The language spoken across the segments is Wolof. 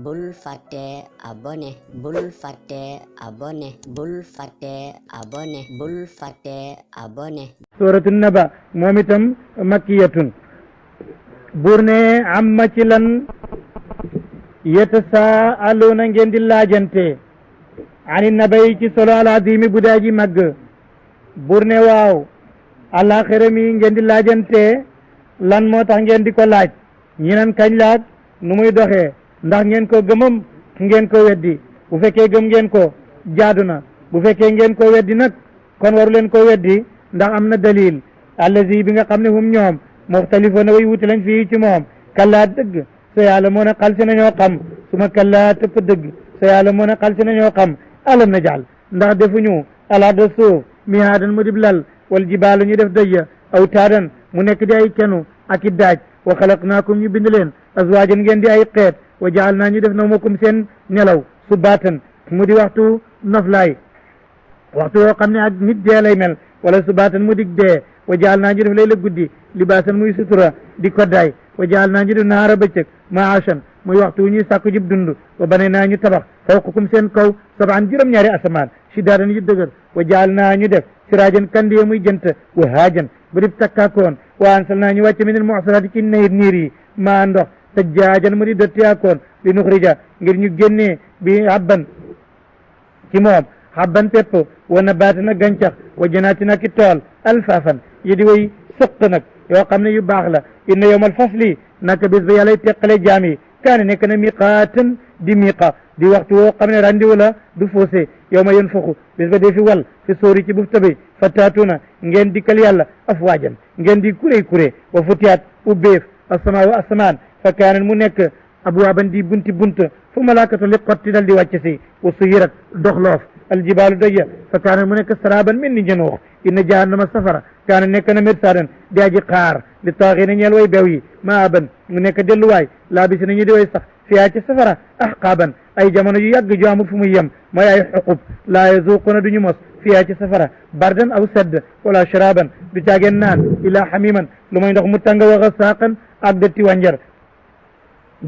bul fàtte abonné bul fàtte abonné bul fàtte abonné bul fàtte abonné. suuratu naba moom itam makkiyatun buur ne amma ci lan yatasaaluuna ngeen di laajante ani nabay ci solo alazimi bu daaji màgg buur ne waaw àllaaxira mi ngeen di laajante lan moo tax ngeen di ko laaj ñi nan kañ laaj nu muy doxee ndax ngeen ko gëmam ngeen ko weddi bu fekkee gëm ngeen ko jaadu na bu fekkee ngeen ko weddi nag kon waru leen ko weddi ndax am na dalil allazi bi nga xam ne hum ñoom muxtalifoona way wuti lañ fii ci moom kallaa dëgg so yàlla moo ne xal si nañoo xam suma kallaa tëpp dëgg so yàlla moo ne xal si nañoo xam alam na jaal ndax defuñu alaada suuf mihaadan mu dib lal wal jibaalu ñu def dëjja aw taadan mu nekk di ay kenu ak i daaj wa xalaqnaakum ñu bind leen azwaajan ngeen di ay xeet wa jaal naa ñu def nawmakum seen nelaw subaatan mu di waxtu noflaay waxtu woo xam ne ak nit dee lay mel wala subaatan mu dig dee wa jaal naa ñu def lay la guddi libaasan muy sutura di koddaay wa jaal naa ñu def nahaara bëccëg maashan muy waxtu wu ñuy sàkku jib dund wa bane naa ñu tabax fawqakum seen kaw sabaan juróom-ñaari asamaan shidaadan yu dëgër wa jaal naa ñu def siraajan kandiye muy jënt wa haajan ba dib takkaakoon wa ansal naa ñu wàcce minal mu'siraati ci niir yi maa ndox sajjaajan mu di dottiyaakoon li nuxrija ngir ñu génnee bi habban ci moom habban pepp wa nabaatan ak gàncax wa janaatin ak i tool alfaafan yi di way sëq nag yoo xam ne yu baax la inna yawmal fasli naka bis ba yàllay teqale jaam yi kaane nekk na miqaatan di miqa di waxtu woo xam ne randiwu la du foosé yow ma yén faxu bis ba dee fi wal fi sóori ci bufta bi fa taatuna ngeen dikkal yàlla afwaajan ngeen di kuré wa futiyaat ubbeef asamaa wa asamaan fa kaane mu nekk abwaaban di bunti bunt fu malaakatu li xotti dal di wàcc si wa suyirat doxloof aljibaalu doya fa kaane mu nekk saraaban mel ni njënoox inna jahannama safara kaane nekk na mirsaadan di aji xaar li taaxi na ñeel way bew yi maaban mu nekk delluwaay laa bisi nañu di way sax fiyaa ci safara ahqaaban ay jamono yu yàgg ju amul fu muy yem mooy ay xuqub laa yazuquna duñu mos fiyaa ci safara bardan aw sedd wala sharaban du caageen naan ilaa xamiman lu may ndox mu tàng wa gasaaqan ak dëtti wànjar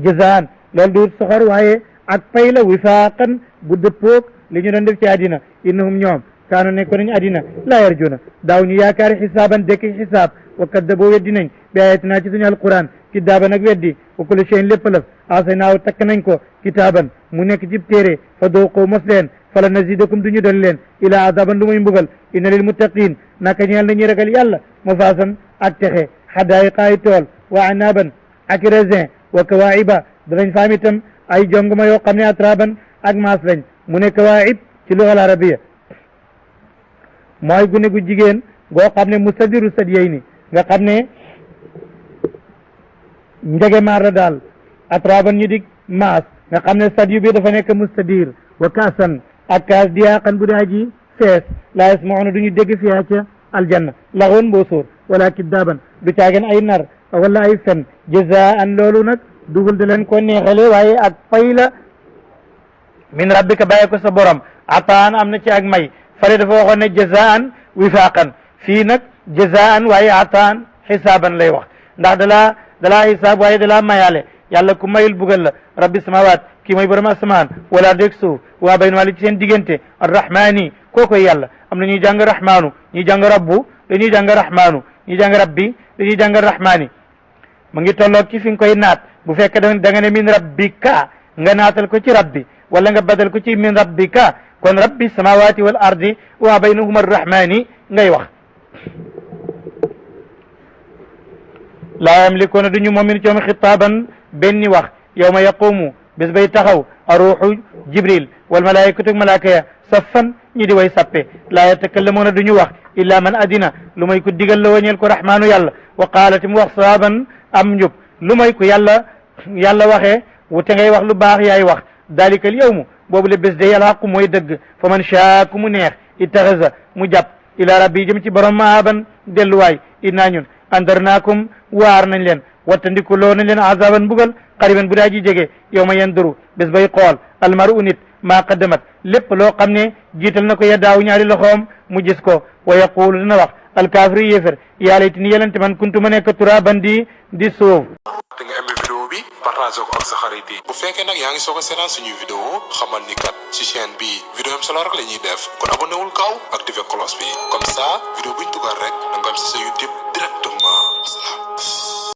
jazaan loolu du soxor waaye ak pay la wifaaqan bu dëppoog li ñu doon def ci àddina innahum ñoom kaanu nekko nañ àddina laa yarjuna daaw ñu yaakaari xisaaban dekki xisaab wa kaddaboo weddi nañ bi ayatina ci suñu alquran kitaaban ak weddi wa kulli shay'in lépp lëf asaynaaw takk nañ ko kitaaban mu nekk ci téere fa dooqoo mos leen fala nazidakum du ñu dolli leen ilaa azaban lu muy mbugal inna lil muttaqin naka ñeel na ñuy ragal yàlla mafaasan ak texe xadaayiqa ay tool wa anaaban ak raisin wa kawaayiba danañ faam itam ay jongoma yoo xam ne atraban ak maas lañ mu ne kawaayib ci lugal arabiya mooy gune gu jigéen goo xam ne mustadiru sadiyey ni nga xam ne njege maar la daal atraban ñu dig maas nga xam ne sadiyu bi dafa nekk mustadir wa kaasan ak kaas diyaaqan bu daa ji fees laa yasmauna duñu dégg fiyaa ca aljanna laxoon mbóosóor wala kidaaban du caagen ay nar wala ay fen jazaan loolu nag dugul da leen ko neexale waaye ak fay la min rabbika bàyyi ko sa borom ataan am na ci ak may fare dafa waxoon ne jazaan wifaaqan fii nag jazaan waaye ataan xisaaban lay wax ndax dalaa xisaab waaye dalaa mayaale yàlla ku mayul bugal la rabbi samawaat kii mooy borom asamaan wala dég suuf waa bayn wali ci seen diggante arrahmani kookoy yàlla am na ñuy jàng rahmaanu ñuy jàng rabbu dañuy jàng rahmaanu ñuy jàng rabbi dañuy jàng rahmaani mu ngi tolloog ci fi nga koy naat bu fekkee da nga ne min rabbika nga naatal ko ci rabbi wala nga badal ko ci min rabbika kon rabbi samawati wal ardi wa baynahuma arrahmani ngay wax laa yamlikuuna duñu moomin coom xitaaban benni wax yawma yaqumu bés bay taxaw aruuxu jibril wal malaikatu malaaka ya saffan ñi di way sappe laa yatakallamuuna duñu wax illa man adina lu may ku digal la wañeel ko rahmaanu yàlla wa qaalati mu wax sawaaban am njub lu may ku yàlla waxee wute ngay wax lu baax yaay wax dalika al yawmu boobu le bés de yàlla xaqu mooy dëgg fa man shaa ku mu neex ittaxasa mu jàpp ila rabbi jëm ci borom maaban delluwaay innaa ñun andarnaakum waar nañ leen wattandiku loo nañ leen azaban mbugal qariban bu daa ji jege yow ma yanduru bés bay xool almaru nit maa qaddamat lépp loo xam ne jiital na ko yaddaaw ñaari loxoom mu gis ko wa yaqulu dina wax alkaafiru yéefér yaa laytani yelante man kuntu ma nekk turaban di suuf. bi partage ko ak sa xarit yi bu fekkee nag yaa ngi soog a seetaan suñuy vidéo xamal ni kat ci chaîne bi vidéo am solo rek la ñuy def kon abonné wul gaaw activé cloche bi comme ça vidéo buñ dugal rek